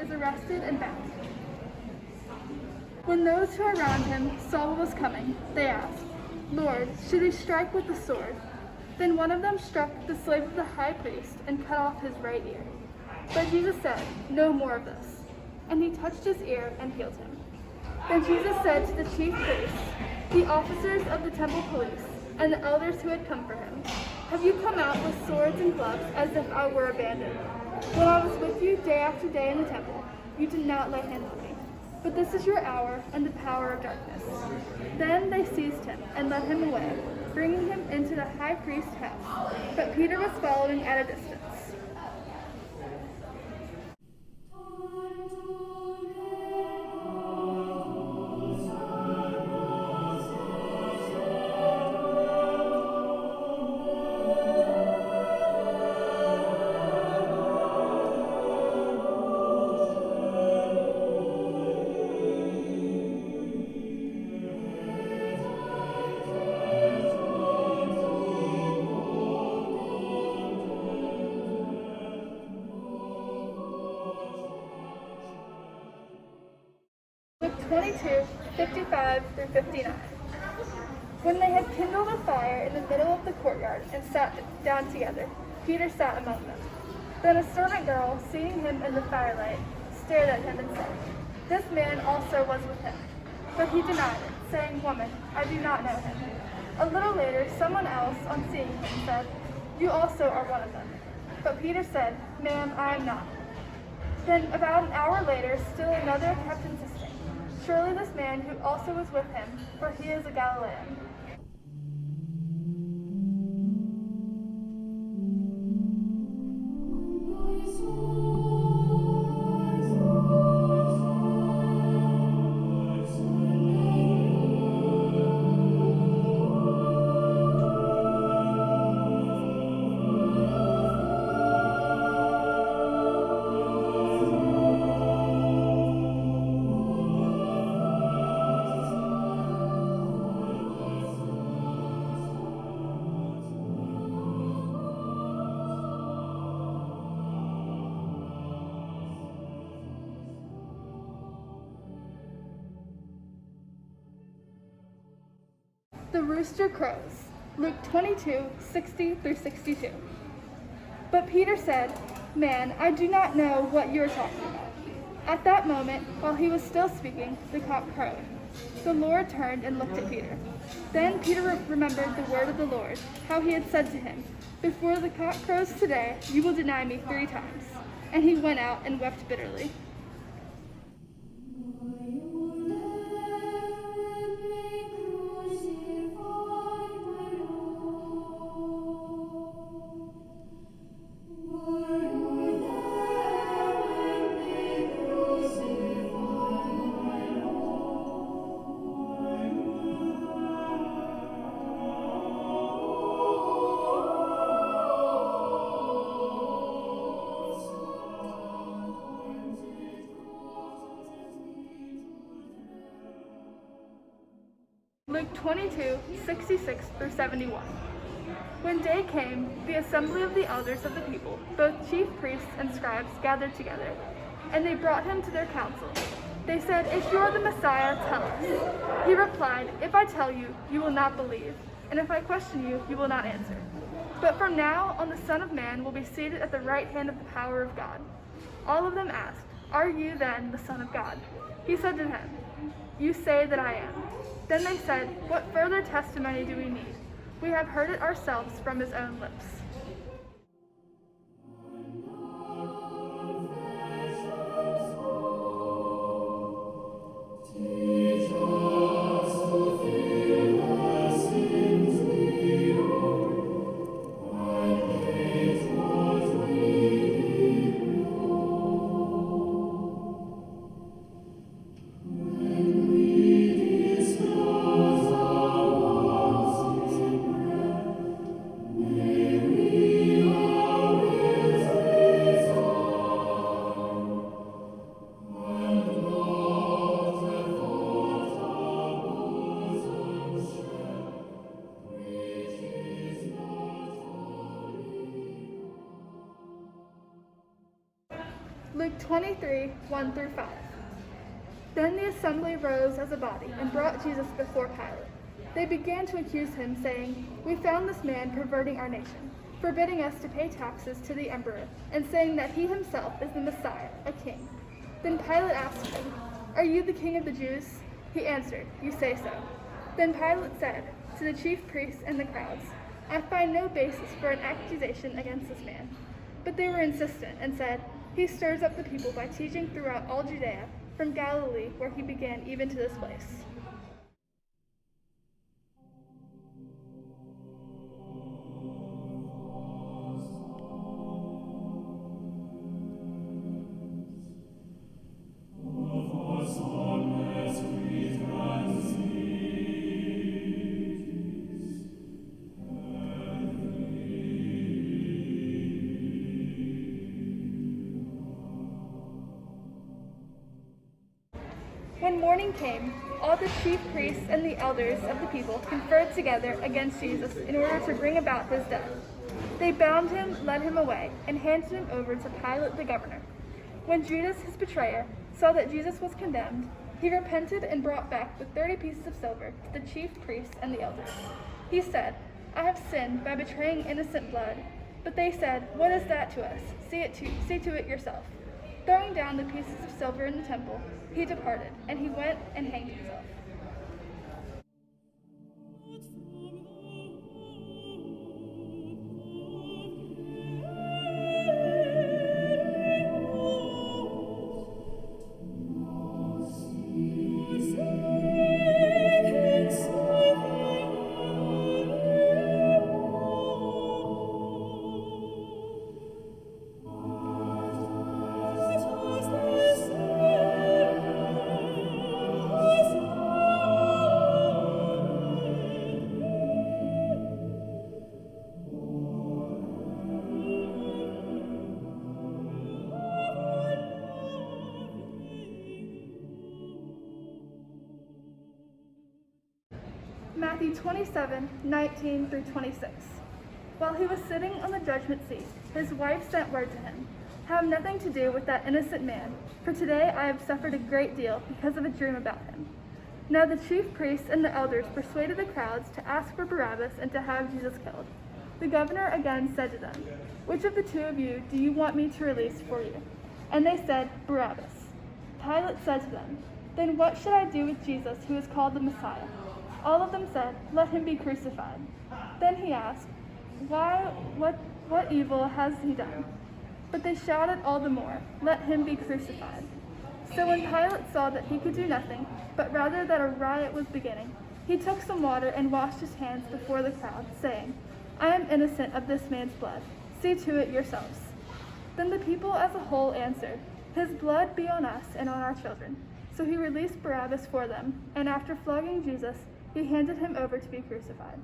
is arrested and bound. When those who were around him saw what was coming, they asked, "Lord, should we strike with the sword?" Then one of them struck the slave of the high priest and cut off his right ear. But Jesus said, "No more of this." And he touched his ear and healed him. Then Jesus said to the chief priests, the officers of the temple police, and the elders who had come for him, "Have you come out with swords and clubs as if I were a bandit? When I was with you day after day in the temple, you did not lay hands on me. But this is your hour and the power of darkness." Then they seized him and led him away, bringing him into the high priest's house. But Peter was following at a distance. Luke 22:55-59. When they had kindled a fire in the middle of the courtyard and sat down together, Peter sat among them. Then a servant girl, seeing him in the firelight, stared at him and said, "This man also was with him." But he denied it, saying, "Woman, I do not know him." A little later, someone else, on seeing him, said, "You also are one of them." But Peter said, "Ma'am, I am not." Then about an hour later, still another kept insisting, "Surely this man who also was with him, for he is a Galilean." The rooster crows. Luke 22:60-62. But Peter said, "Man, I do not know what you are talking about." At that moment, while he was still speaking, the cock crowed. The Lord turned and looked at Peter. Then Peter remembered the word of the Lord, how he had said to him, "Before the cock crows today, you will deny me 3 times." And he went out and wept bitterly. Luke 22:66-71. When day came, the assembly of the elders of the people, both chief priests and scribes, gathered together, and they brought him to their council. They said, "If you are the Messiah, tell us." He replied, "If I tell you, you will not believe, and if I question you, you will not answer. But from now on the Son of Man will be seated at the right hand of the power of God." All of them asked, "Are you then the Son of God?" He said to them, "You say that I am." Then they said, "What further testimony do we need? We have heard it ourselves from his own lips." Mary Luke 23, 1 through 5. Then the assembly rose as a body and brought Jesus before Pilate. They began to accuse him, saying, "We found this man perverting our nation, forbidding us to pay taxes to the emperor, and saying that he himself is the Messiah, a king." Then Pilate asked him, "Are you the king of the Jews?" He answered, "You say so." Then Pilate said to the chief priests and the crowds, "I find no basis for an accusation against this man." But they were insistent and said, "He stirs up the people by teaching throughout all Judea, from Galilee where he began even to this place." When morning came, all the chief priests and the elders of the people conferred together against Jesus in order to bring about his death. They bound him, led him away, and handed him over to Pilate the governor. When Judas, his betrayer, saw that Jesus was condemned, he repented and brought back the 30 pieces of silver to the chief priests and the elders. He said, "I have sinned by betraying innocent blood." But they said, "What is that to us? See to it yourself." Throwing down the pieces of silver in the temple, he departed, and he went and hanged himself. Matthew 27, 19 through 26. While he was sitting on the judgment seat, his wife sent word to him, "Have nothing to do with that innocent man, for today I have suffered a great deal because of a dream about him." Now the chief priests and the elders persuaded the crowds to ask for Barabbas and to have Jesus killed. The governor again said to them, "Which of the two of you do you want me to release for you?" And they said, "Barabbas." Pilate said to them, "Then what should I do with Jesus, who is called the Messiah?" All of them said, "Let him be crucified." Then he asked, What evil has he done?" But they shouted all the more, "Let him be crucified." So when Pilate saw that he could do nothing, but rather that a riot was beginning, he took some water and washed his hands before the crowd, saying, "I am innocent of this man's blood. See to it yourselves." Then the people as a whole answered, "His blood be on us and on our children." So he released Barabbas for them, and after flogging Jesus, he handed him over to be crucified.